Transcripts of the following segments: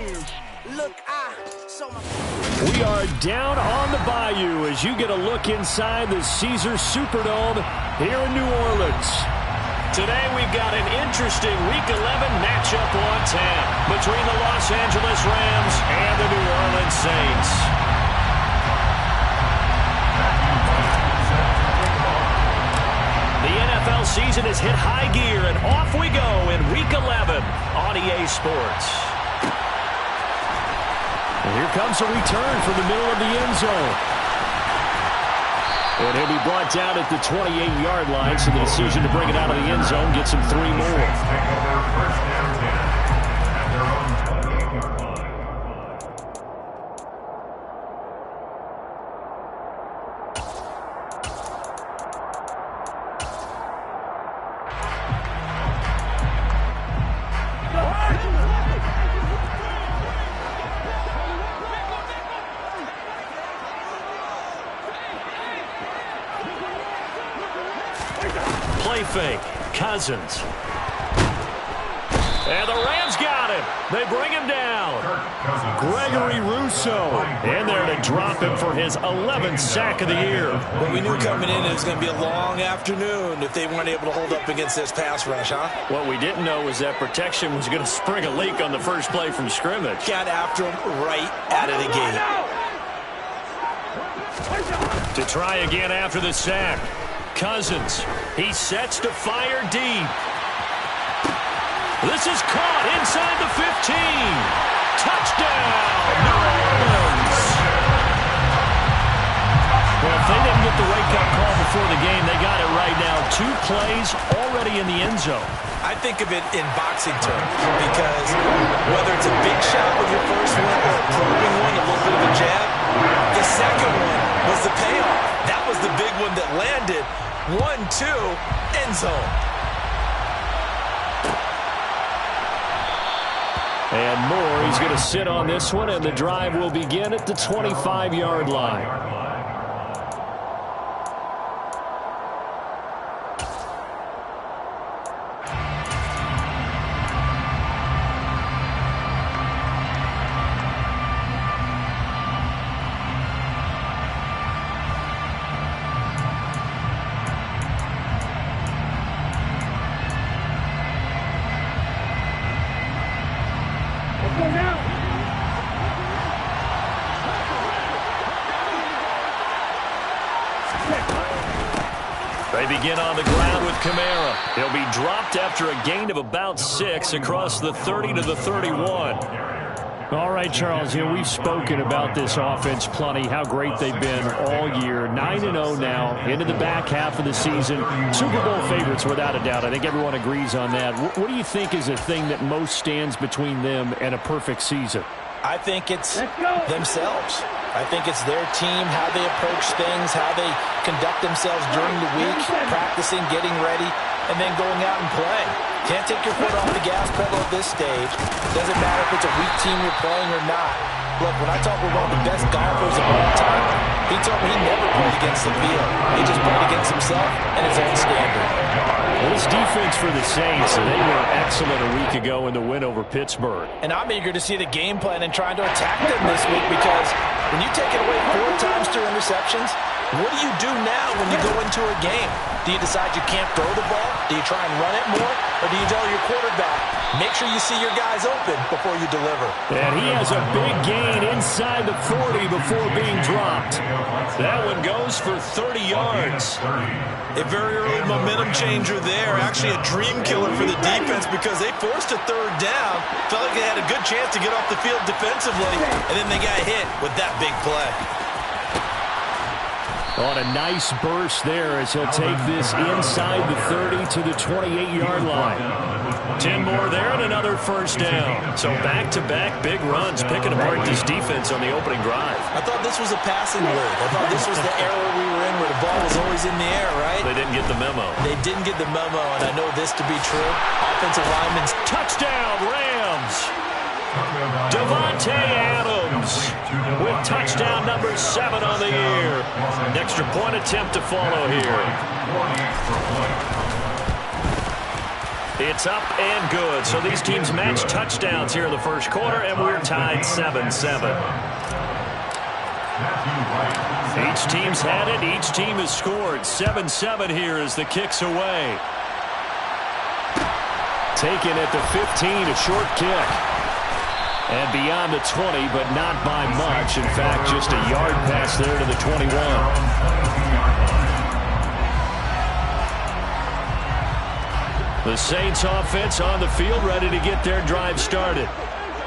We are down on the bayou as you get a look inside the Caesars Superdome here in New Orleans. Today we've got an interesting Week 11 matchup on tap between the Los Angeles Rams and the New Orleans Saints. The NFL season has hit high gear, and off we go in Week 11 on EA Sports. And here comes a return from the middle of the end zone. And he'll be brought down at the 28-yard line, so the decision to bring it out of the end zone gets him 3 more. Play fake. Cousins. And the Rams got him. They bring him down. Gregory Rousseau in there to drop him for his 11th sack of the year. Well, we knew coming in it was going to be a long afternoon if they weren't able to hold up against this pass rush, huh? What we didn't know was that protection was going to spring a leak on the first play from scrimmage. Got after him right out of the gate. To try again after the sack. Cousins, he sets to fire deep. This is caught inside the 15. Touchdown, New Orleans. Well, if they didn't get the wake-up call before the game, they got it right now. 2 plays already in the end zone. I think of it in boxing terms because whether it's a big shot with your first one or a probing one, a little bit of a jab, the second one was the payoff. That was the big one that landed. 1-2, end zone. And Moore, he's going to sit on this one, and the drive will begin at the 25-yard line. They begin on the ground with Kamara. He'll be dropped after a gain of about 6 across the 30 to the 31. All right, Charles, we've spoken about this offense plenty, how great they've been all year. 9-0 now, into the back half of the season. Super Bowl favorites, without a doubt. I think everyone agrees on that. What do you think is the thing that most stands between them and a perfect season? I think it's themselves. I think it's their team, how they approach things, how they conduct themselves during the week, practicing, getting ready, and then going out and playing. Can't take your foot off the gas pedal at this stage. Doesn't matter if it's a weak team you're playing or not. Look, when I talk with one of the best golfers of all time, he told me he never played against the field. He just played against himself and his own standard. Well, this defense for the Saints, they were excellent a week ago in the win over Pittsburgh. And I'm eager to see the game plan and trying to attack them this week because when you take it away 4 times through interceptions, what do you do now when you go into a game? Do you decide you can't throw the ball? Do you try and run it more? Or do you tell your quarterback, make sure you see your guys open before you deliver? And he has a big gain inside the 40 before being dropped. That one goes for 30 yards. A very early momentum changer there. Actually a dream killer for the defense because they forced a 3rd down. Felt like they had a good chance to get off the field defensively. And then they got hit with that big play. On a nice burst there as he'll take this inside the 30 to the 28-yard line. 10 more there and another first down. So back-to-back big runs picking apart this defense on the opening drive. I thought this was a passing league. I thought this was the era we were in where the ball was always in the air, right? They didn't get the memo. They didn't get the memo, and I know this to be true. Offensive linemen's touchdown, Rams. Devontae Adams with touchdown number 7 on the year. An extra point attempt to follow here. It's up and good. So these teams match touchdowns here in the first quarter, and we're tied 7-7. Each team's had it. Each team has scored. 7-7 here as the kick's away. Taken at the 15, a short kick. And beyond the 20, but not by much. In fact, just a yard pass there to the 21. The Saints offense on the field, ready to get their drive started.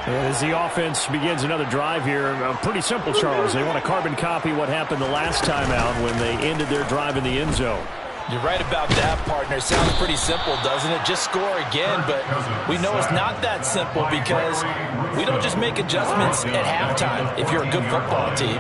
And as the offense begins another drive here, pretty simple, Charles. They want to carbon copy what happened the last time out when they ended their drive in the end zone. You're right about that, partner. Sounds pretty simple, doesn't it? Just score again, but we know it's not that simple because we don't just make adjustments at halftime if you're a good football team.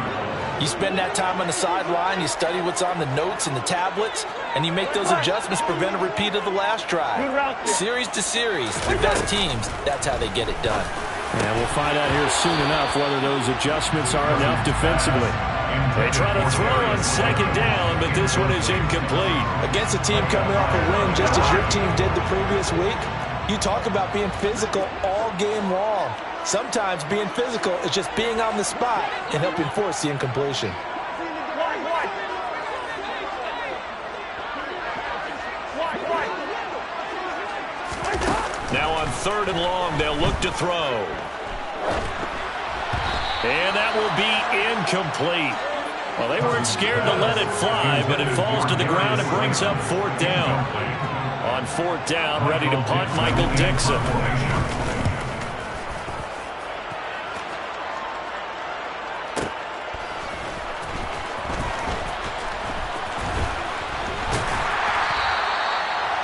You spend that time on the sideline, you study what's on the notes and the tablets, and you make those adjustments, prevent a repeat of the last drive. Series to series, the best teams, that's how they get it done. And we'll find out here soon enough whether those adjustments are enough defensively. They try to throw on second down, but this one is incomplete. Against a team coming off a win just as your team did the previous week, you talk about being physical all game long. Sometimes being physical is just being on the spot and helping force the incompletion. Now on 3rd and long, they'll look to throw. And that will be incomplete. Well, they weren't scared to let it fly, but it falls to the ground and brings up 4th down. On 4th down, ready to punt, Michael Dixon.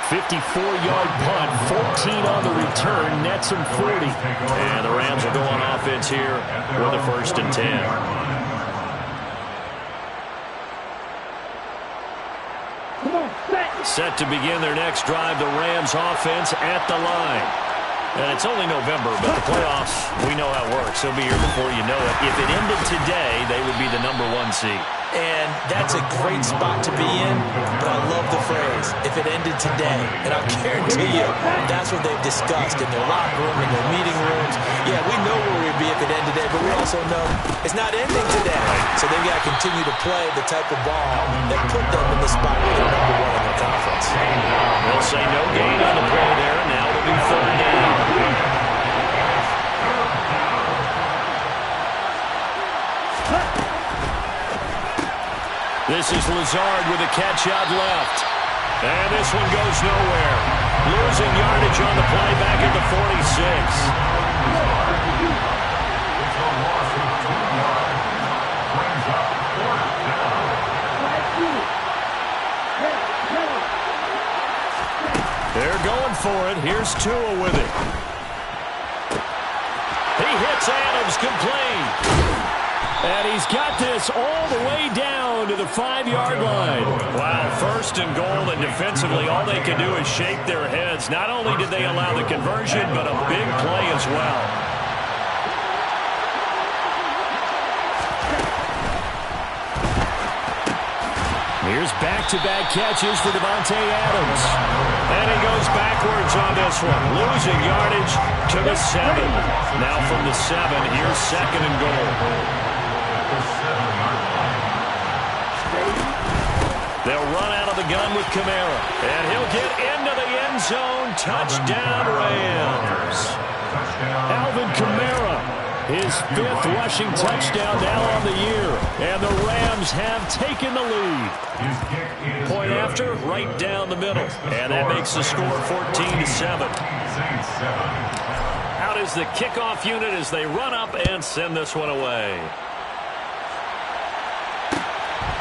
.54-yard punt, 14 on the return, nets him 40. And the Rams will go on offense here with a 1st and 10. Set to begin their next drive, the Rams offense at the line. And it's only November, but the playoffs, we know how it works. They'll be here before you know it. If it ended today, they would be the #1 seed. And that's a great spot to be in, but I love the phrase, if it ended today. And I guarantee you, that's what they've discussed in their locker room, in their meeting rooms. Yeah, we know where we'd be if it ended today, but we also know it's not ending today. So they've got to continue to play the type of ball that put them in the spot where they're #1 in the conference. They'll say no gain on the play there. Now it'll be 3rd down. This is Lazard with a catch out left. And this one goes nowhere. Losing yardage on the play back at the 46. They're going for it. Here's Tua with it. He hits Adams complete. And he's got this all the way down to the 5-yard line. Wow, 1st and goal, and defensively all they can do is shake their heads. Not only did they allow the conversion, but a big play as well. Here's back-to-back catches for Davante Adams. And he goes backwards on this one. Losing yardage to the 7. Now from the 7, here's 2nd and goal. They'll run out of the gun with Kamara. And he'll get into the end zone. Touchdown, Rams. Alvin Kamara, his 5th rushing touchdown now on the year. And the Rams have taken the lead. Point after, right down the middle. And that makes the score 14-7. Out is the kickoff unit as they run up and send this one away.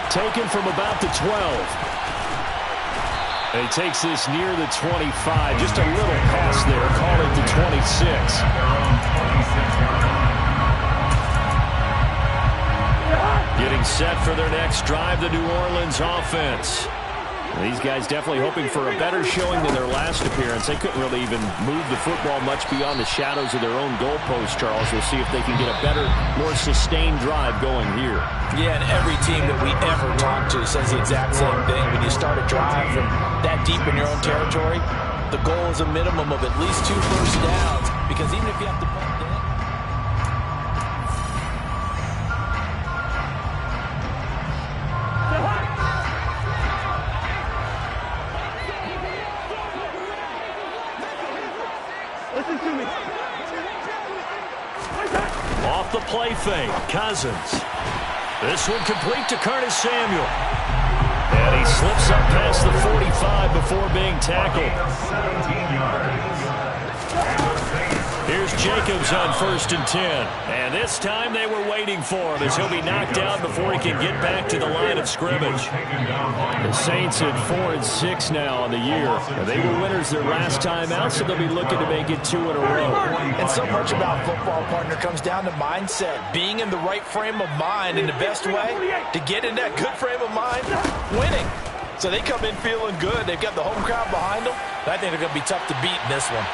Taken from about the 12. And he takes this near the 25. Just a little pass there. Call it the 26. Getting set for their next drive, the New Orleans offense. These guys definitely hoping for a better showing than their last appearance. They couldn't really even move the football much beyond the shadows of their own goalpost, Charles. We'll see if they can get a better, more sustained drive going here. Yeah, and every team that we ever talk to says the exact same thing. When you start a drive from that deep in your own territory, The goal is a minimum of at least 2 first downs, because even if you have to punt it. Listen to me. Off the play fake, Cousins. This one complete to Curtis Samuel. And he slips up past the 45 before being tackled. Here's Jacobs on 1st and 10. And this time they were waiting for him as he'll be knocked down before he can get back to the line of scrimmage. The Saints at 4-6 now on the year. They were winners their last time out, so they'll be looking to make it 2 in a row. And so much about football, partner, comes down to mindset. Being in the right frame of mind, and the best way to get in that good frame of mind, winning. So they come in feeling good. They've got the home crowd behind them. I think they're going to be tough to beat in this one.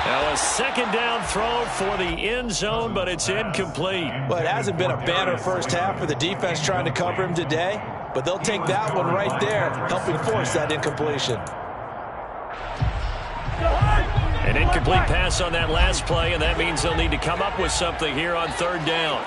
Now a 2nd down throw for the end zone, but it's incomplete. Well, it hasn't been a banner first half for the defense trying to cover him today, but they'll take that one right there, helping force that incompletion. An incomplete pass on that last play, and that means they'll need to come up with something here on 3rd down.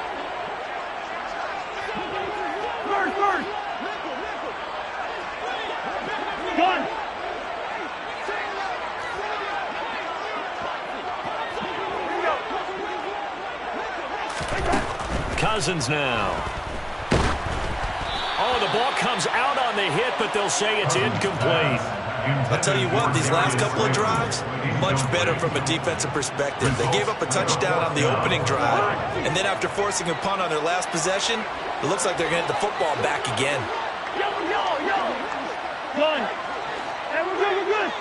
Cousins now. Oh, the ball comes out on the hit, but they'll say it's incomplete. I'll tell you what, these last couple of drives, much better from a defensive perspective. They gave up a touchdown on the opening drive, and then after forcing a punt on their last possession, it looks like they're going to get the football back again. Done. Hey, we're good, we're good.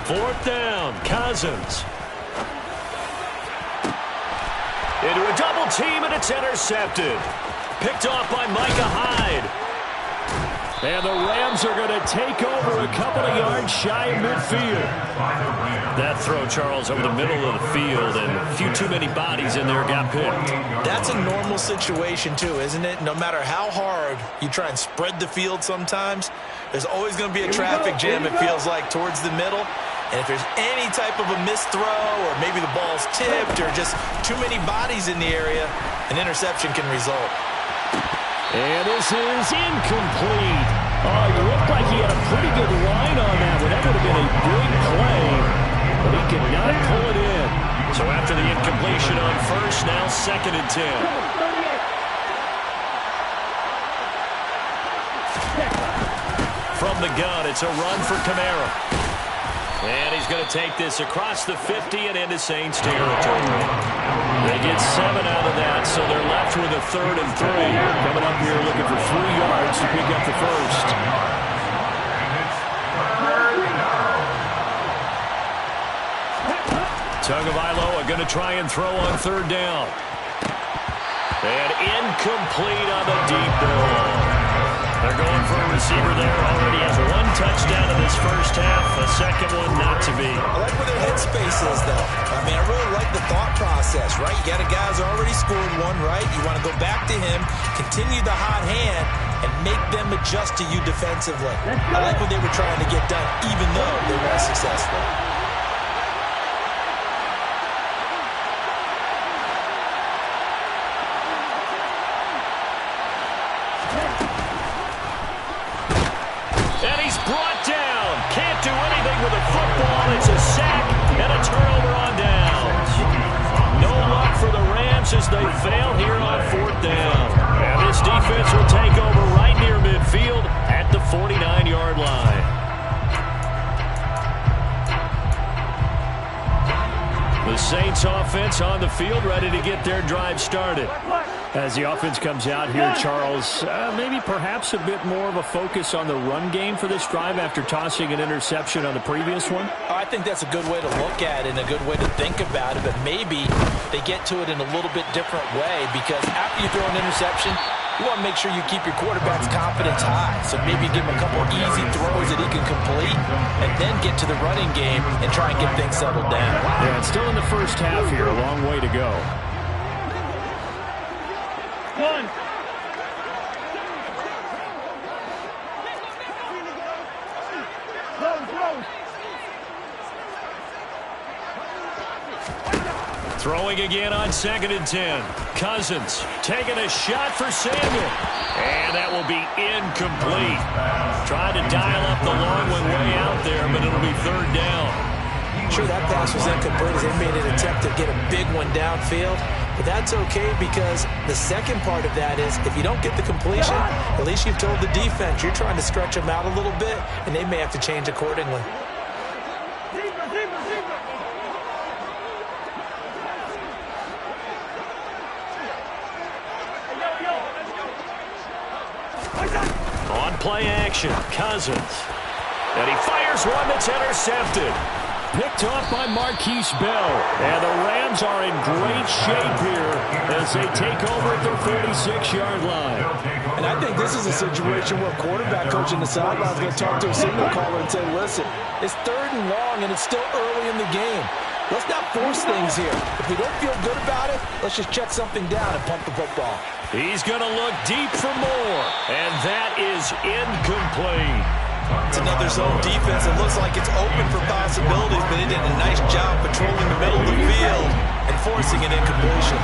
4th down, Cousins. Into a double team, and it's intercepted. Picked off by Micah Hyde. And the Rams are going to take over a couple of yards shy of midfield. That throw, Charles, over the middle of the field, and a few too many bodies in there got picked. That's a normal situation, too, isn't it? No matter how hard you try and spread the field sometimes, there's always going to be a traffic jam, it feels like, towards the middle. And if there's any type of a missed throw, or maybe the ball's tipped, or just too many bodies in the area, an interception can result. And this is incomplete. Oh, it looked like he had a pretty good line on that one. That would have been a big play, but he could not pull it in. So after the incompletion on 1st, now 2nd and 10. From the gun, it's a run for Kamara. And he's going to take this across the 50 and into Saints territory. They get 7 out of that, so they're left with a 3rd and 3. Coming up here looking for 3 yards to pick up the 1st. Tagovailoa going to try and throw on 3rd down. And incomplete on the deep ball. They're going for a receiver there. Already has 1 touchdown in this first half. A second one not to be. I like where their headspace is, though. I mean, I really like the thought process, right? You got a guy who's already scored 1, right? You want to go back to him, continue the hot hand, and make them adjust to you defensively. I like what they were trying to get done, even though they weren't successful. Brought down. Can't do anything with a football. It's a sack and a turnover on downs. No luck for the Rams as they fail here on 4th down. And this defense will take over right near midfield at the 49-yard line. The Saints offense on the field ready to get their drive started. As the offense comes out here, Charles, maybe perhaps a bit more of a focus on the run game for this drive after tossing an interception on the previous one? I think that's a good way to look at it and a good way to think about it, but maybe they get to it in a little bit different way, because after you throw an interception, you want to make sure you keep your quarterback's confidence high. So maybe give him a couple easy throws that he can complete and then get to the running game and try and get things settled down. Yeah, it's still in the first half here. A long way to go. One. Close. Throwing again on 2nd and 10. Cousins taking a shot for Samuel. And that will be incomplete. Trying to dial up the long one way out there, but it'll be 3rd down. Sure, that pass was incomplete as they made an attempt to get a big one downfield. But that's okay because the second part of that is if you don't get the completion, at least you've told the defense you're trying to stretch them out a little bit, and they may have to change accordingly. On play action, Cousins. And he fires one that's intercepted. Picked off by Marquise Bell. And the Rams are in great shape here as they take over at their 46-yard line. And I think this is a situation where quarterback coach in the sideline is going to talk to a signal caller and say, listen, it's 3rd and long and it's still early in the game. Let's not force things here. If we don't feel good about it, let's just check something down and pump the football. He's going to look deep for more. And that is incomplete. It's another zone defense. It looks like it's open for possibilities, but they did a nice job patrolling the middle of the field and forcing an incompletion.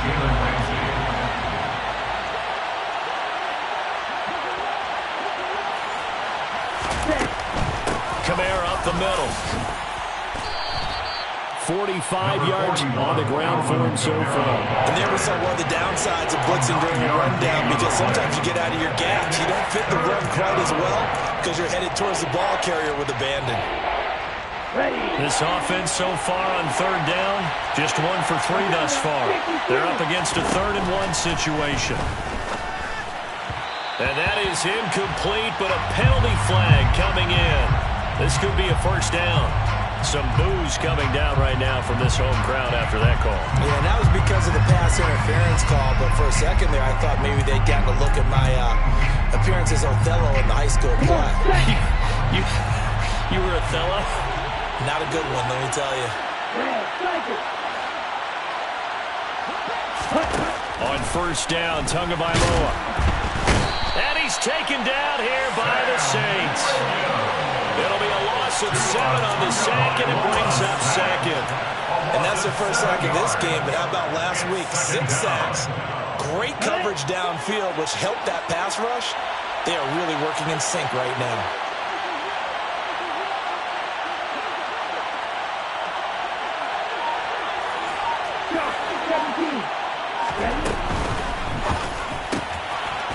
Kamara up the middle. 45 yards on the ground for him so far. And there we saw one of the downsides of blitzing during a rundown because sometimes you get out of your gaps. You don't fit the run quite as well because you're headed towards the ball carrier with abandon. This offense so far on 3rd down, just 1 for 3 thus far. They're up against a 3rd and 1 situation. And that is incomplete, but a penalty flag coming in. This could be a 1st down. Some boos coming down right now from this home crowd after that call. Yeah, and that was because of the pass interference call, but for a second there I thought maybe they'd gotten a look at my appearance as Othello in the high school play. You were Othello? Not a good one, let me tell you. On 1st down, Tagovailoa. And he's taken down here by the Saints. It'll be a loss of 7 on the sack, and it brings up 2nd. And that's their first sack of this game, but how about last week? 6 sacks. Great coverage downfield, which helped that pass rush. They are really working in sync right now.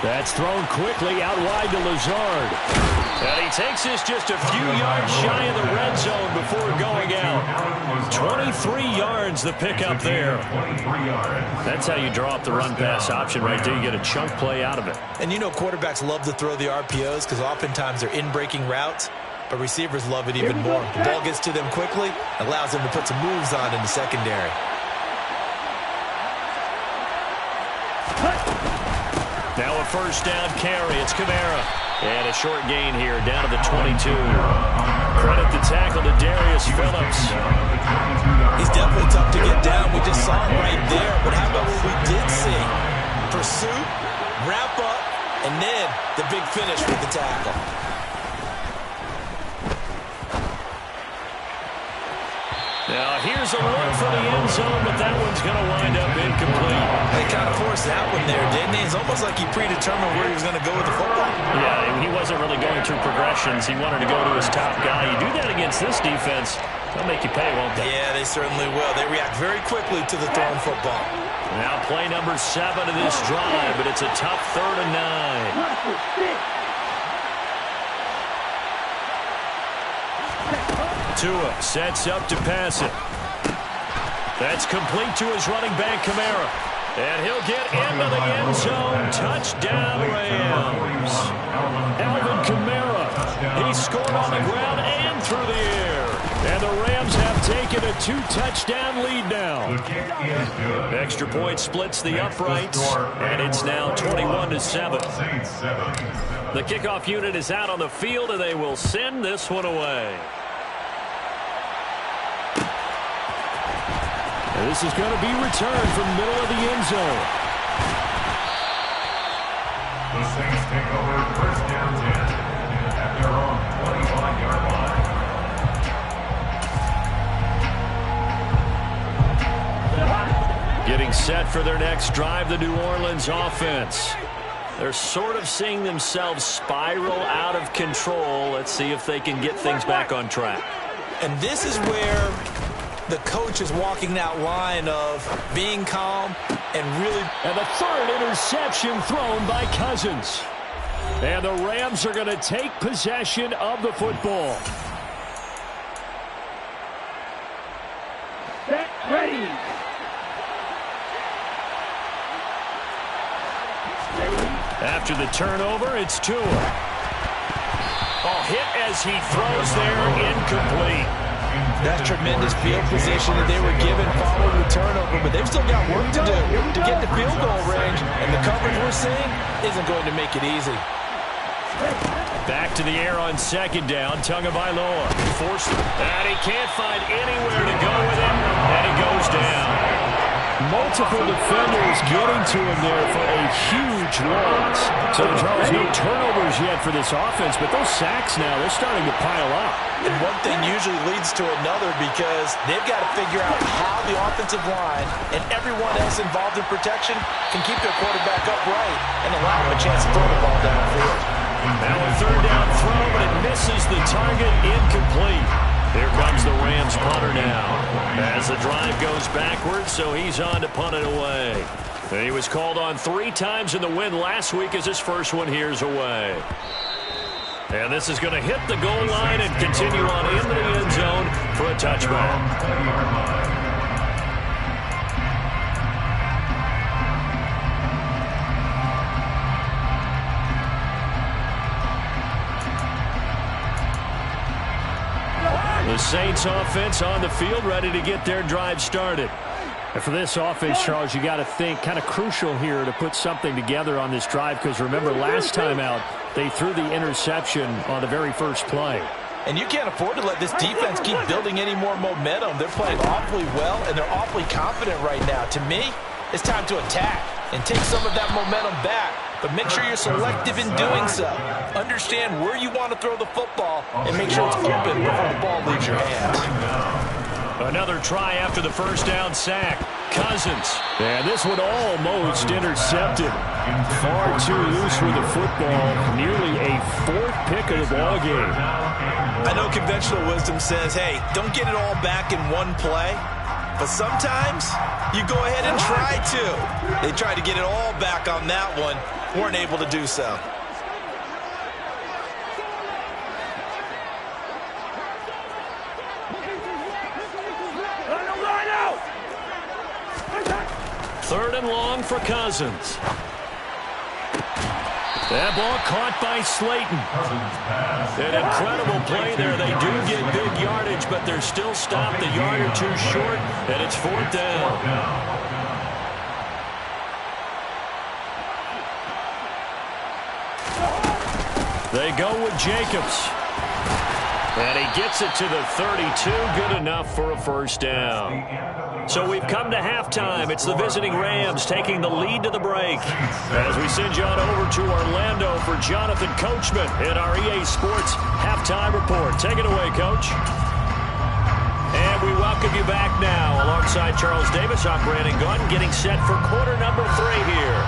That's thrown quickly out wide to Lazard. And he takes this just a few yards shy of the red zone before going out. 23 yards the pickup there. That's how you draw up the run-pass option right there. You get a chunk play out of it. And you know quarterbacks love to throw the RPOs because oftentimes they're in-breaking routes, but receivers love it even more. The ball gets to them quickly, allows them to put some moves on in the secondary. Now a 1st down carry. It's Kamara. And a short gain here down to the 22. Credit the tackle to Darius Phillips. He's definitely tough to get down. We just saw him right there. But how about what we did see? Pursuit, wrap up, and then the big finish with the tackle. Now here's a look for the end zone, but that one's going to wind up incomplete. They kind of forced that one there, didn't they? It's almost like he predetermined where he was going to go with the football. Yeah, he wasn't really going through progressions. He wanted to go to his top guy. You do that against this defense, they'll make you pay, won't they? Yeah, they certainly will. They react very quickly to the thrown football. Now play number 7 of this drive, but it's a tough 3rd and 9. Tua sets up to pass it. That's complete to his running back, Kamara. And he'll get into the end zone. Touchdown, Rams. Alvin Kamara. He scored on the ground and through the air. And the Rams have taken a 2-touchdown lead now. Extra point splits the uprights, and it's now 21-7. The kickoff unit is out on the field, and they will send this one away. And this is going to be returned from the middle of the end zone. The Saints take over first down 10 at their own 25-yard line. Getting set for their next drive, the New Orleans offense. They're sort of seeing themselves spiral out of control. Let's see if they can get things back on track. And this is where the coach is walking that line of being calm and really... And the third interception thrown by Cousins. And the Rams are going to take possession of the football. Set, ready. After the turnover, it's Tua. Hit as he throws there, incomplete. That's tremendous field position that they were given following the turnover, but they've still got work to do to get the field goal range, and the coverage we're seeing isn't going to make it easy. Back to the air on second down, Tagovailoa forced it, and he can't find anywhere to go with it, and he goes down. Multiple defenders getting to him there for a huge loss. So, Charles, no turnovers yet for this offense, but those sacks now, they're starting to pile up. And one thing usually leads to another because they've got to figure out how the offensive line and everyone else involved in protection can keep their quarterback upright and allow him a chance to throw the ball downfield. Now a third down throw, but it misses the target, incomplete. Here comes the Rams punter now. As the drive goes backwards, so he's on to punt it away. And he was called on 3 times in the win last week as his first one here's away. And this is going to hit the goal line and continue on into the end zone for a touchback. The Saints offense on the field, ready to get their drive started. And for this offense, Charles, you got to think kind of crucial here to put something together on this drive, because remember last time out, they threw the interception on the very first play. And you can't afford to let this defense keep building any more momentum. They're playing awfully well, and they're awfully confident right now. To me, it's time to attack and take some of that momentum back. But make sure you're selective in doing so. Understand where you want to throw the football and make sure it's open before the ball leaves your hands. Another try after the first down sack. Cousins. And this one almost intercepted. Far too loose with the football. Nearly a 4th pick of the ball game. I know conventional wisdom says, hey, don't get it all back in one play. But sometimes you go ahead and try to. They tried to get it all back on that one. Weren't able to do so. Third and long for Cousins. That ball caught by Slayton. An incredible play there. They do get big yardage, but they're still stopped a yard or 2 short, and it's 4th down. They go with Jacobs. And he gets it to the 32. Good enough for a first down. So we've come to halftime. It's the visiting Rams taking the lead to the break. As we send you on over to Orlando for Jonathan Coachman in our EA Sports Halftime Report. Take it away, Coach. And we welcome you back now alongside Charles Davis. I'm Brandon Gunn getting set for quarter number 3 here.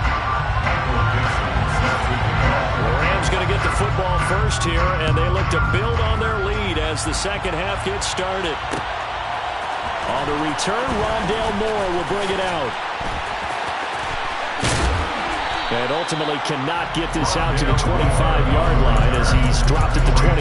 The Rams going to get the football first here, and they look to build on their lead as the second half gets started. On the return, Rondale Moore will bring it out. And ultimately cannot get this out to the 25-yard line as he's dropped at the 23.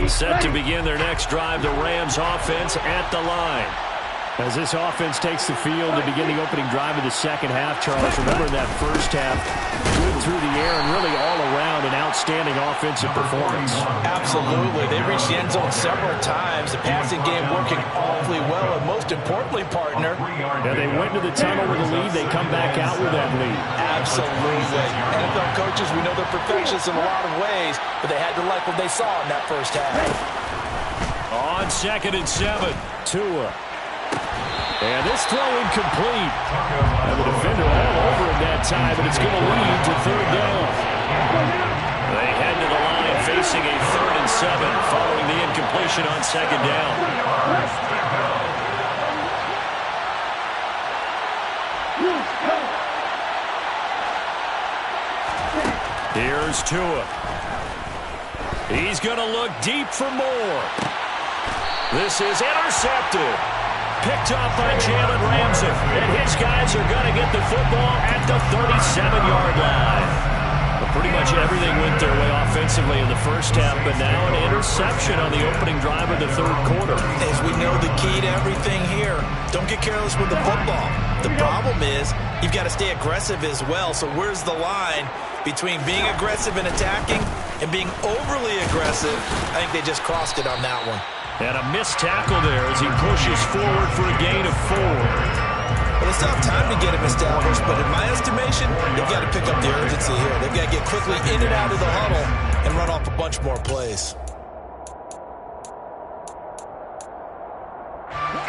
Set to begin their next drive, the Rams offense at the line. As this offense takes the field to begin the opening drive of the second half, Charles, remember that first half, good through the air and really all around an outstanding offensive performance. Absolutely. They reached the end zone several times. The passing game working awfully well, and most importantly, partner. Yeah, they went to the tunnel with a lead. They come back out with that lead. Absolutely. NFL coaches, we know they're perfectionists in a lot of ways, but they had to like what they saw in that first half. On 2nd and 7, Tua. And this throw incomplete. And the defender all over him that time, but it's going to lead to third down. They head to the line facing a 3rd and 7 following the incompletion on second down. Here's Tua. He's going to look deep for more. This is intercepted. Picked off by Jalen Ramsey. And his guys are going to get the football at the 37-yard line. But pretty much everything went their way offensively in the first half, but now an interception on the opening drive of the third quarter. As we know, the key to everything here, don't get careless with the football. The problem is you've got to stay aggressive as well. So where's the line between being aggressive and attacking and being overly aggressive? I think they just crossed it on that one. And a missed tackle there as he pushes forward for a gain of 4. Well, they still have time to get him established, but in my estimation, they've got to pick up the urgency here. They've got to get quickly in and out of the huddle and run off a bunch more plays.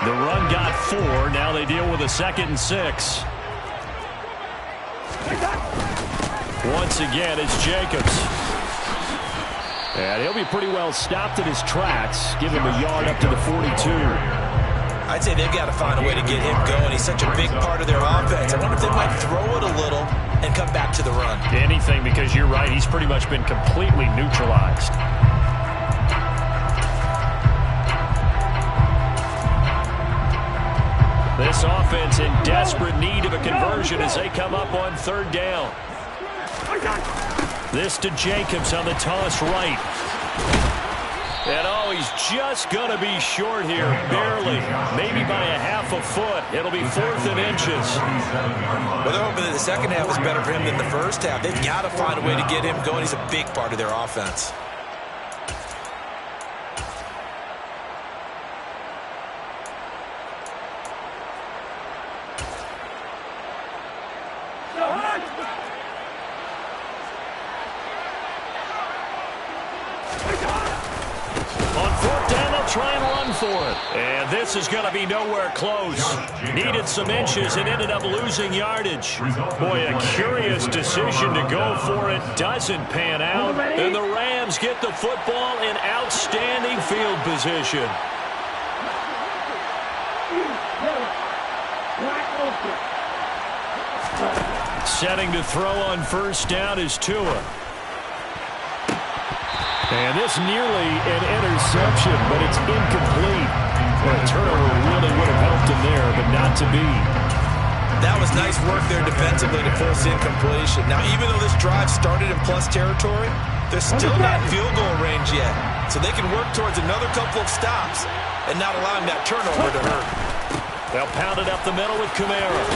The run got 4. Now they deal with a 2nd and 6. Once again, it's Jacobs. And he'll be pretty well stopped in his tracks. Give him a yard up to the 42. I'd say they've got to find a way to get him going. He's such a big part of their offense. I wonder if they might throw it a little and come back to the run. Anything, because you're right. He's pretty much been completely neutralized. This offense in desperate need of a conversion as they come up on 3rd down. This to Jacobs on the toss right. And oh, he's just going to be short here, barely. Maybe by a half a foot. It'll be 4th and inches. Well, they're hoping that the second half is better for him than the first half. They've got to find a way to get him going. He's a big part of their offense. And this is going to be nowhere close. Needed some inches and ended up losing yardage. Boy, a curious decision to go for it. Doesn't pan out. And the Rams get the football in outstanding field position. Setting to throw on 1st down is Tua. And this nearly an interception, but it's incomplete. Well, a turnover really would have helped him there, but not to be. That was nice work there defensively to force incompletion. Now, even though this drive started in plus territory, they're still not in field goal range yet. So they can work towards another couple of stops and not allowing that turnover to hurt. They'll pound it up the middle with Kamara.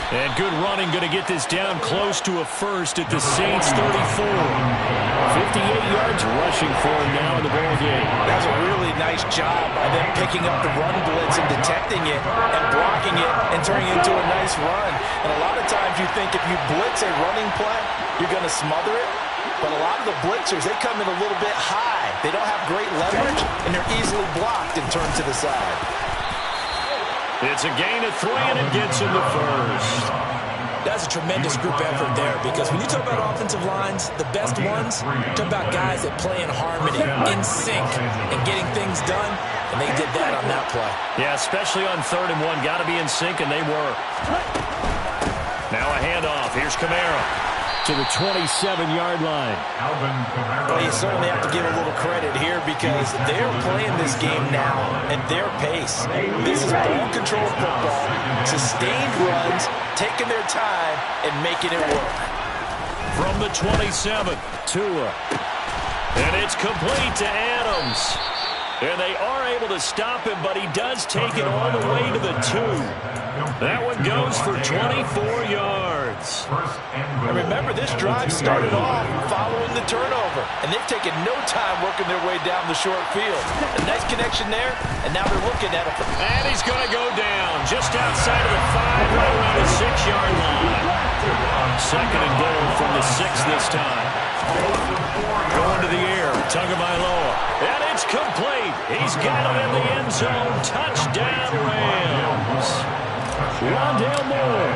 And good running, going to get this down close to a first at the Saints 34. 58 yards rushing for him now in the ballgame. That's a really nice job by them picking up the run blitz and detecting it and blocking it and turning it into a nice run. And a lot of times you think if you blitz a running play, you're going to smother it. But a lot of the blitzers, they come in a little bit high. They don't have great leverage, and they're easily blocked and turned to the side. It's a gain of 3, and it gets him the first. That's a tremendous group effort there, because when you talk about offensive lines, the best ones, talk about guys that play in harmony, in sync, and getting things done, and they did that on that play. Yeah, especially on 3rd and 1. Got to be in sync, and they were. Now a handoff. Here's Kamara to the 27-yard line. Well, you certainly have to give a little credit here because they're playing this game now at their pace. This is ball control football, sustained runs, taking their time, and making it work. From the 27, Tua. And it's complete to Adams. And they are able to stop him, but he does take it all the way to the 2. That one goes for 24 yards. And remember, this drive started off following the turnover, and they've taken no time working their way down the short field. A nice connection there, and now they're looking at it. And he's going to go down just outside of the 5, right around the 6-yard line. 2nd and goal from the 6 this time. Going to the air, Tagovailoa. And it's complete. He's got it in the end zone. Touchdown, Rams. Rondale Moore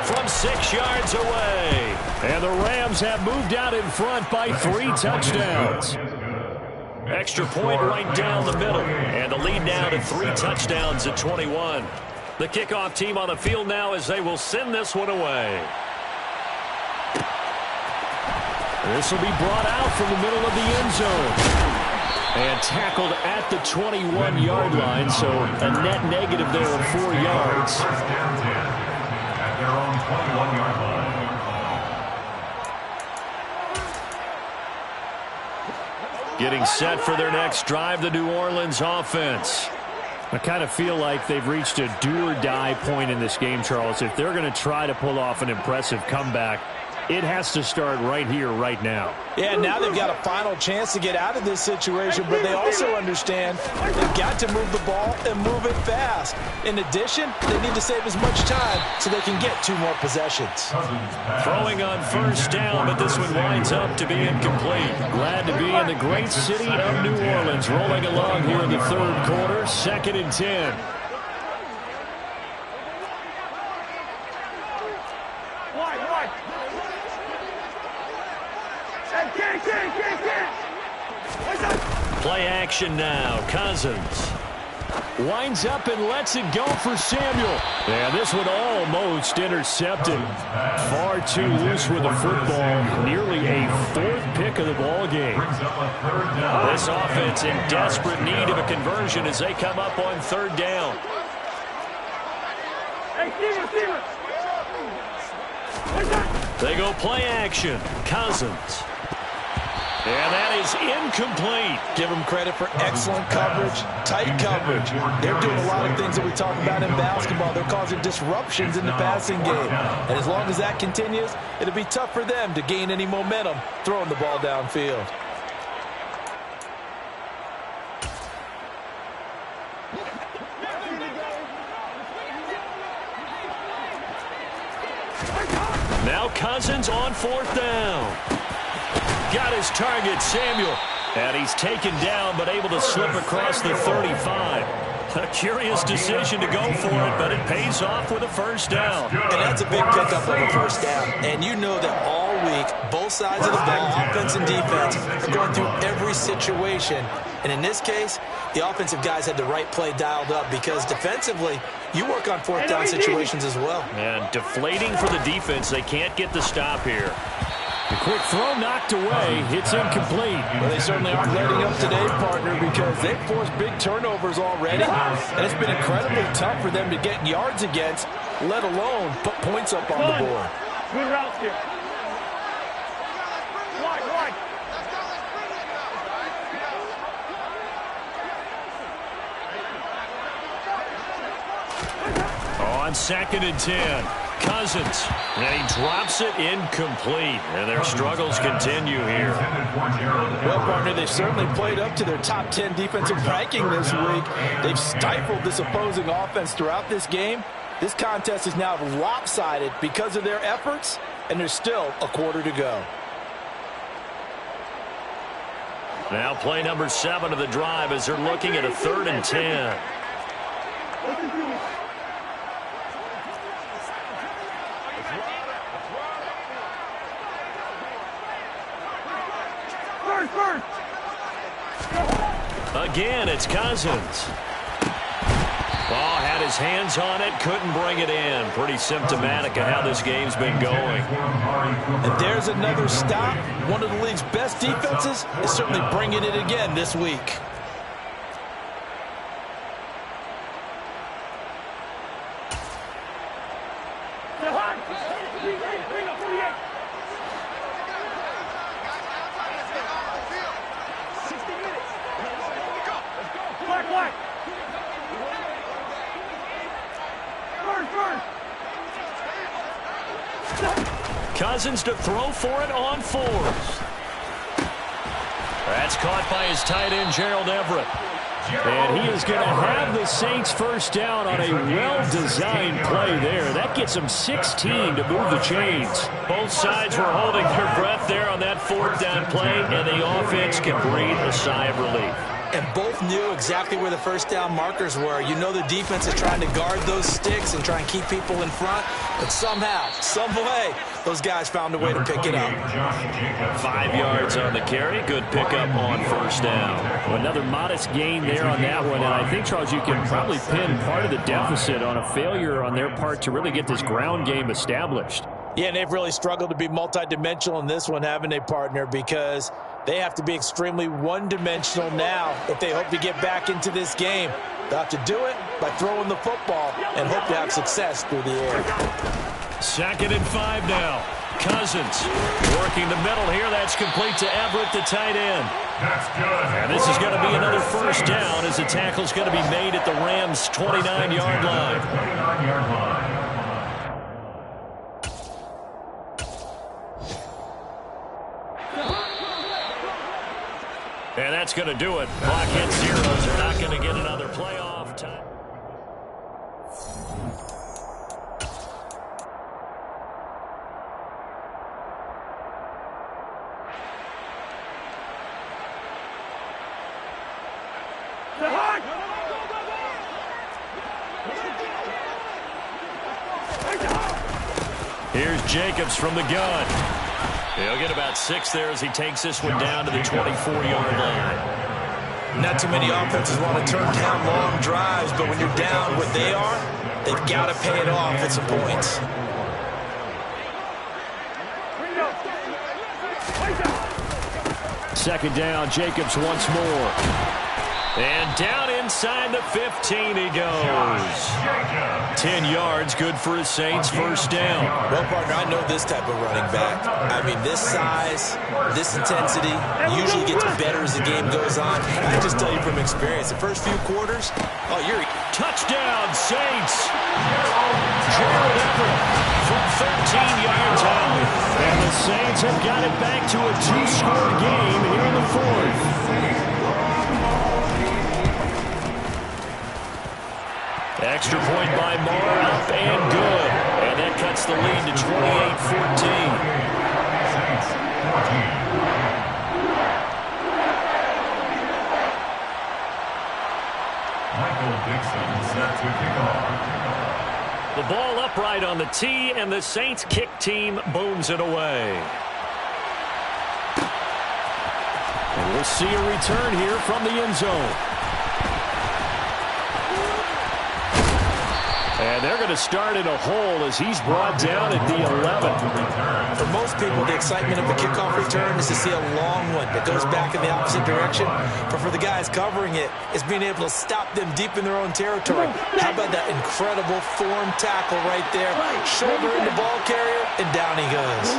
from 6 yards away. And the Rams have moved out in front by 3 touchdowns. Extra point right down the middle. And the lead now to 3 touchdowns at 21. The kickoff team on the field now as they will send this one away. This will be brought out from the middle of the end zone. And tackled at the 21-yard line, so a net negative there of 4 yards. First down 10 at their own 21-yard line. Getting set for their next drive, the New Orleans offense. I kind of feel like they've reached a do-or-die point in this game, Charles. If they're going to try to pull off an impressive comeback, it has to start right here, right now. Yeah, now they've got a final chance to get out of this situation, but they also understand they've got to move the ball and move it fast. In addition, they need to save as much time so they can get 2 more possessions. Throwing on first down, but this one winds up to be incomplete. Glad to be in the great city of New Orleans, rolling along here in the 3rd quarter, 2nd and 10. Play action now. Cousins winds up and lets it go for Samuel. And this one almost intercepted. Far too loose with the football. Nearly a 4th pick of the ball game. This offense in desperate need of a conversion as they come up on 3rd down. They go play action. Cousins. And that is incomplete. Give them credit for excellent coverage, tight coverage. They're doing a lot of things that we talk about in basketball. They're causing disruptions in the passing game. And as long as that continues, it'll be tough for them to gain any momentum throwing the ball downfield. Now Cousins on 4th down. Got his target, Samuel. And he's taken down, but able to slip across the 35. A curious decision to go for it, but it pays off with a first down. And that's a big pickup of a first down. And you know that all week, both sides of the ball, offense and defense, are going through every situation. And in this case, the offensive guys had the right play dialed up because defensively, you work on 4th down situations as well. And deflating for the defense. They can't get the stop here. The quick throw knocked away. It's incomplete. Well, they certainly aren't letting up today, partner, because they've forced big turnovers already. And it's been incredibly tough for them to get yards against, let alone put points up on the board. Good routes here. Wide. On 2nd and 10. Cousins, and he drops it incomplete. And their struggles continue here. Well, partner, they've certainly played up to their top 10 defensive ranking this week. They've stifled this opposing offense throughout this game. This contest is now lopsided because of their efforts, and there's still a quarter to go. Now play number 7 of the drive as they're looking at a 3rd and 10. Again, it's Cousins. Ball had his hands on it, couldn't bring it in. Pretty symptomatic of how this game's been going. And there's another stop. One of the league's best defenses is certainly bringing it again this week. Cousins to throw for it on 4th. That's caught by his tight end, Gerald Everett. And he is going to have the Saints first down on a well-designed play there. That gets them 16 to move the chains. Both sides were holding their breath there on that 4th down play, and the offense can breathe a sigh of relief. and both knew exactly where the first down markers were. You know the defense is trying to guard those sticks and try and keep people in front, but somehow, some way, those guys found a way to pick it up. 5 yards on the carry. Good pickup on first down. Well, another modest gain there on that one, and I think, Charles, you can probably pin part of the deficit on a failure on their part to really get this ground game established. Yeah, and they've really struggled to be multidimensional in this one, haven't they, partner? Because they have to be extremely one-dimensional now if they hope to get back into this game. They'll have to do it by throwing the football and hope to have success through the air. 2nd and 5 now. Cousins working the middle here. That's complete to Everett, the tight end. That's good. And this is going to be another first down as the tackle's going to be made at the Rams' 29-yard line. 29-yard line. And that's going to do it. Clock hits 0. They're not going to get another playoff time. Here's Jacobs from the gun. He'll get about 6 there as he takes this one down to the 24-yard line. Not too many offenses want to turn down long drives, but when you're down what they are, they've got to pay it off with some points. Second down, Jacobs once more. And down inside the 15 he goes. 10 yards, good for his Saints, first down. Well, partner, I know this type of running back. I mean, this size, this intensity usually gets better as the game goes on. I just tell you from experience, the first few quarters, oh, you're... Touchdown, Saints. Gerald Everett from 13 yards out. And the Saints have got it back to a 2-score game here in the 4th. Extra point by Moore, up and good. And that cuts the lead to 28-14. Michael Dixon set to kick off. The ball upright on the tee, and the Saints kick team booms it away. And we'll see a return here from the end zone. And they're going to start in a hole as he's brought down at the 11. For most people, the excitement of the kickoff return is to see a long one that goes back in the opposite direction. But for the guys covering it, it's being able to stop them deep in their own territory. How about that incredible form tackle right there? Shoulder in the ball carrier, and down he goes.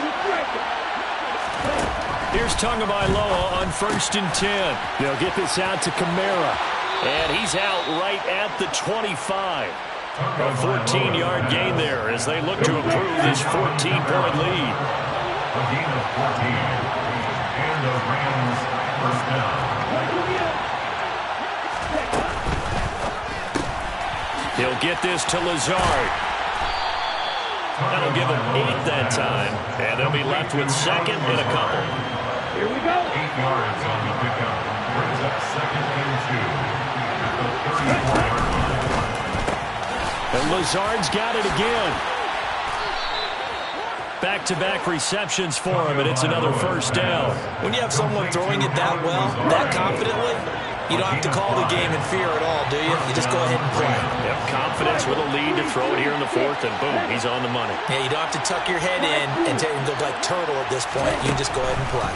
Here's Tagovailoa on 1st and 10. They'll get this out to Kamara. And he's out right at the 25. A 14-yard gain there as they look to improve this 14-point lead. A gain of 14. And the Rams first down. He'll get this to Lazard. That'll give him 8 that time. And they'll be left with 2nd and a couple. Here we go. 8 yards on the pickup. Brings up 2nd and 2. At the 34-yard line. And Lazard's got it again. Back-to-back receptions for him, and it's another first down. When you have someone throwing it that well, that confidently, you don't have to call the game in fear at all, do you? You just go ahead and play. Yep, confidence with a lead to throw it here in the 4th, and boom, he's on the money. Yeah, you don't have to tuck your head in and go like turtle at this point. You just go ahead and play.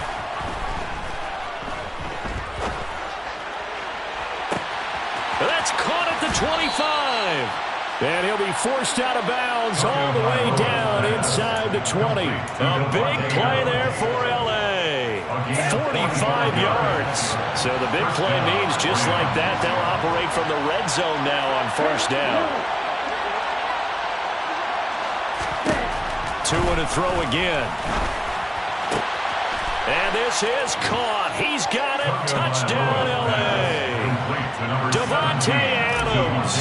That's caught at the 25. And he'll be forced out of bounds all the way down inside the 20. A big play there for L.A. 45 yards. So the big play means just like that, they'll operate from the red zone now on first down. 2 and a throw again. And this is caught. He's got it. Touchdown, L.A. Devontae Adams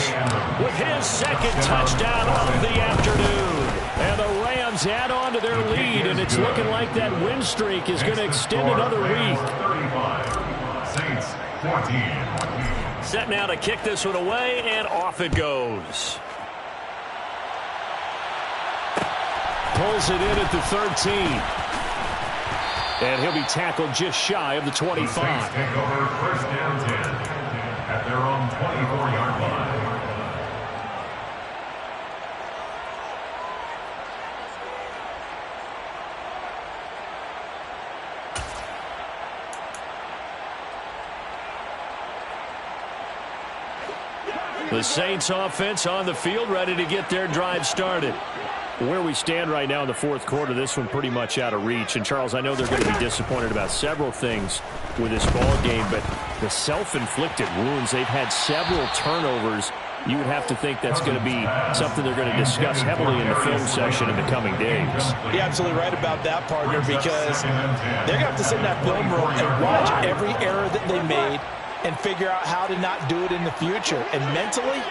with his 2nd touchdown of the afternoon. And the Rams add on to their lead, and it's looking like that win streak is going to extend another week. 35. Saints 14. Set now to kick this one away, and off it goes. Pulls it in at the 13. And he'll be tackled just shy of the 25. The Saints take over first down 10 at their own 24-yard line. The Saints offense on the field, ready to get their drive started. Where we stand right now in the fourth quarter, this one pretty much out of reach. And, Charles, I know they're going to be disappointed about several things with this ball game, but the self-inflicted wounds, they've had several turnovers. You would have to think that's going to be something they're going to discuss heavily in the film session in the coming days. You're absolutely right about that, partner, because they're going to have to sit in that film room and watch every error that they made and figure out how to not do it in the future. And mentally,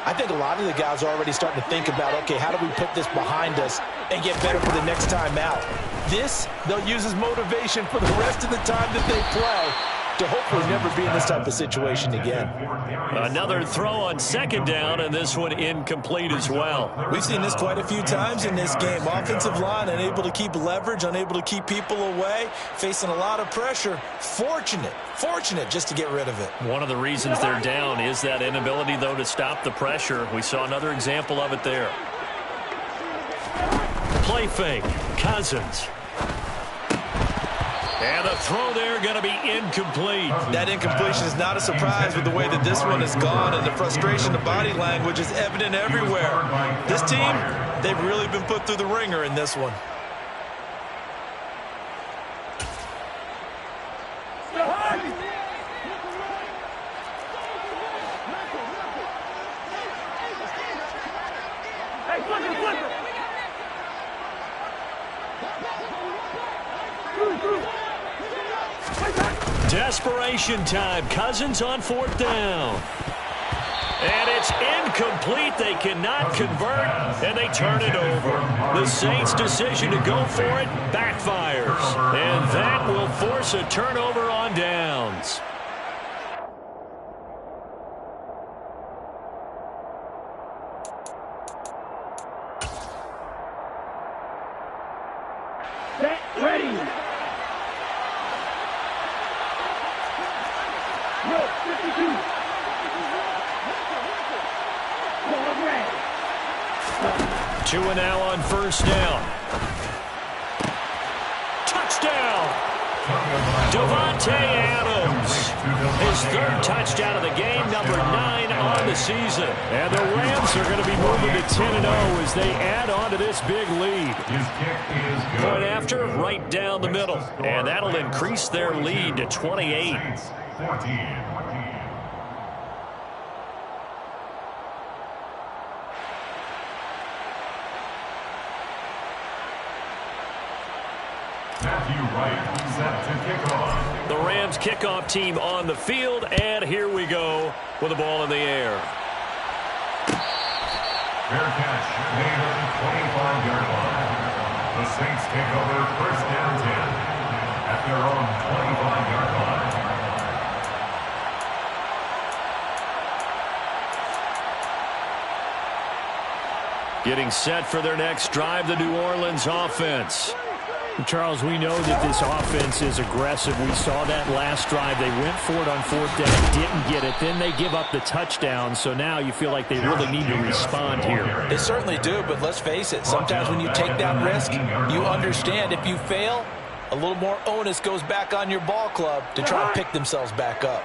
I think a lot of the guys are already starting to think about, okay, how do we put this behind us and get better for the next time out? This, they'll use as motivation for the rest of the time that they play to hopefully never be in this type of situation again. Another throw on second down, and this one incomplete as well. We've seen this quite a few times in this game. Offensive line unable to keep leverage, unable to keep people away, facing a lot of pressure. Fortunate just to get rid of it. One of the reasons they're down is that inability, though, to stop the pressure. We saw another example of it there. Play fake, Cousins. And the throw there going to be incomplete. That incompletion is not a surprise with the way that this one has gone, and the frustration, the body language is evident everywhere. This team, they've really been put through the ringer in this one. Desperation time. Cousins on fourth down. And it's incomplete. They cannot convert, and they turn it over. The Saints' decision to go for it backfires. And that will force a turnover on downs. Set, ready. No, 52. Two and now on first down. Touchdown! Devontae Adams. His third touchdown of the game, number 9 on the season. And the Rams are going to be moving to 10-0 as they add on to this big lead. Point after, right down the middle. And that'll increase their lead to 28. 14. Set to kick off. The Rams kickoff team on the field, and here we go with the ball in the air. Fair catch made at the 25-yard line. The Saints take over first down 10 at their own 25-yard line. Getting set for their next drive, the New Orleans offense. Charles, we know that this offense is aggressive. We saw that last drive. They went for it on fourth down, didn't get it. Then they give up the touchdown. So now you feel like they really need to respond here. They certainly do, but let's face it. Sometimes when you take that risk, you understand if you fail, a little more onus goes back on your ball club to try and pick themselves back up.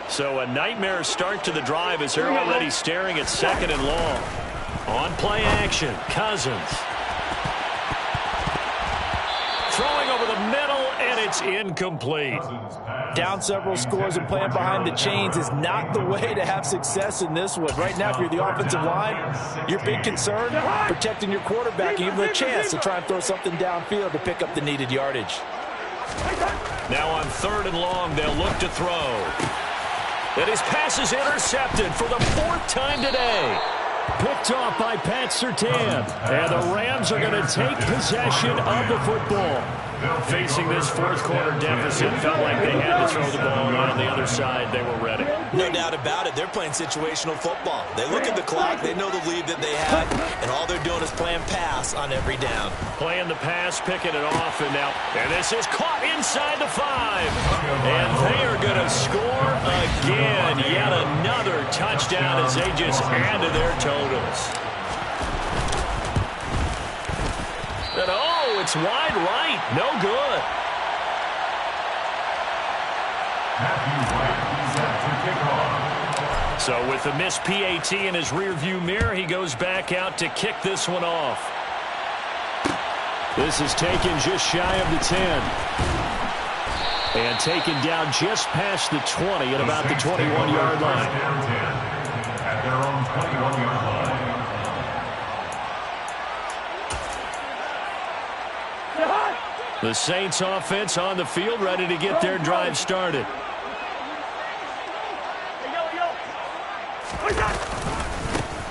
So a nightmare start to the drive as they're already staring at second and long. On play action, Cousins. Throwing over the middle, and it's incomplete. Down several scores and playing behind the chains is not the way to have success in this one. Right now, if you're the offensive line, your big concern, protecting your quarterback, and give him a chance to try and throw something downfield to pick up the needed yardage. Now on third and long, they'll look to throw. And his pass is intercepted for the fourth time today. Picked off by Pat Surtain. And the Rams are going to take possession of the football. Facing this fourth quarter deficit, felt like they had to throw the ball, and on the other side, they were ready. No doubt about it. They're playing situational football. They look at the clock, they know the lead that they had, and all they're doing is playing pass on every down. Playing the pass, picking it off, and this is caught inside the 5. And they are going to score again. Yet another touchdown as they just add to their totals. And oh, it's wide right. No good. So with the missed PAT in his rearview mirror, he goes back out to kick this one off. This is taken just shy of the 10. And taken down just past the 20 at about the 21-yard line. At their own 21-yard line. The Saints offense on the field, ready to get their drive started.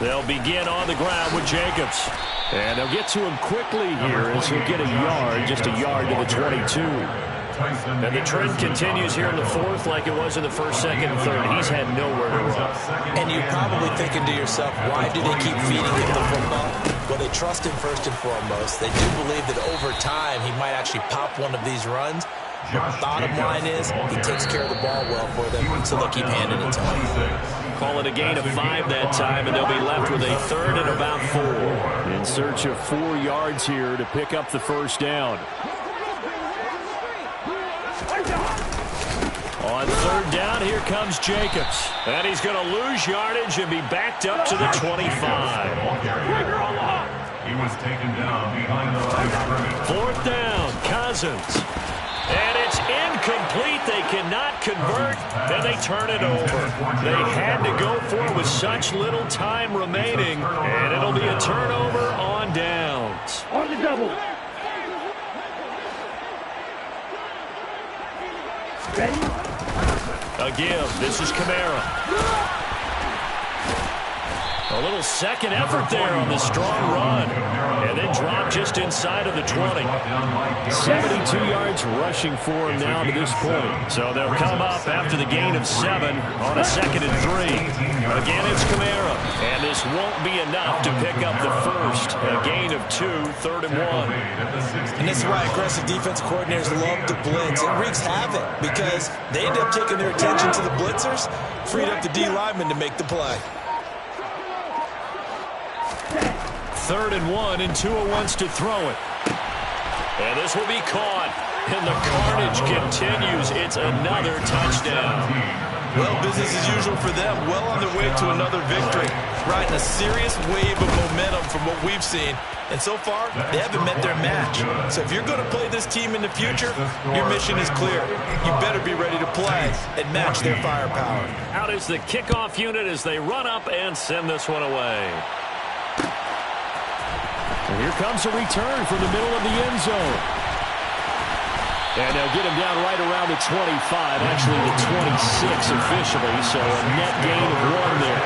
They'll begin on the ground with Jacobs. And they'll get to him quickly here as he'll get a yard, just a yard to the 22. And the trend continues here in the fourth like it was in the first, second, and third. He's had nowhere to run. And you're probably thinking to yourself, why do they keep feeding him the football? Well, they trust him first and foremost. They do believe that over time he might actually pop one of these runs. The bottom line is he takes care of the ball well for them, so they'll keep handing it to him. Call it a gain of 5 that time, and they'll be left with a third and about 4. In search of 4 yards here to pick up the first down. On third down, here comes Jacobs. And he's going to lose yardage and be backed up to the 25. He was taken down behind the line of scrimmage. Fourth down, Cousins. And it's incomplete. They cannot convert, and they turn it over. They had to go for it with such little time remaining, and it'll be a turnover on downs. On the double. Ready? Again, this is Kamara. A little second effort there on the strong run. And then drop just inside of the 20. 72 yards rushing for him now to this point. So they'll come up after the gain of 7 on a 2nd and 3. Again, it's Kamara. And this won't be enough to pick up the first. A gain of 2, 3rd and 1. And this is why aggressive defense coordinators love to blitz. It wreaks havoc because they end up taking their attention to the blitzers, freed up the D lineman to make the play. 3rd and 1, and Tua wants to throw it. And this will be caught. And the carnage continues. It's another touchdown. Well, business as usual for them. Well on their way to another victory. Riding a serious wave of momentum from what we've seen. And so far, they haven't met their match. So if you're going to play this team in the future, your mission is clear. You better be ready to play and match their firepower. Out is the kickoff unit as they run up and send this one away. And here comes a return from the middle of the end zone. And they'll get him down right around the 25, actually the 26 officially, so a net gain of 1 there.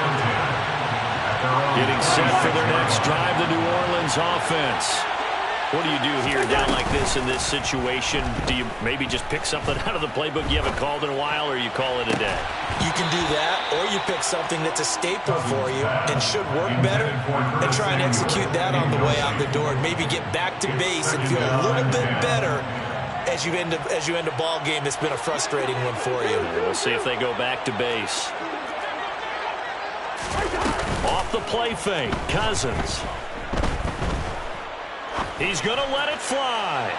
Getting set for their next drive, the New Orleans offense. What do you do here down like this in this situation? Do you maybe just pick something out of the playbook you haven't called in a while, or you call it a day? You can do that, or you pick something that's a staple for you and should work better and try and execute that on the way out the door and maybe get back to base and feel a little bit better as you end a ball game that's been a frustrating one for you. We'll see if they go back to base. Off the play fake, Cousins. He's going to let it fly.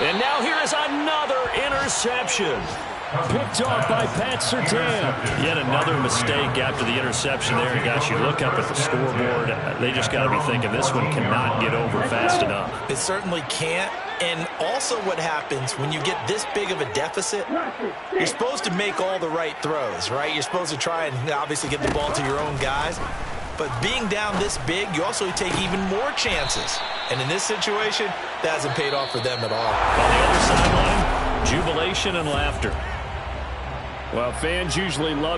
And now here is another interception. Picked off by Pat Surtain. Yet another mistake after the interception there. And gosh, you look up at the scoreboard, they just got to be thinking this one cannot get over fast enough. It certainly can't. And also what happens when you get this big of a deficit, you're supposed to make all the right throws, right? You're supposed to try and obviously get the ball to your own guys. But being down this big, you also take even more chances. And in this situation, that hasn't paid off for them at all. On the other sideline, jubilation and laughter. Well, fans usually love to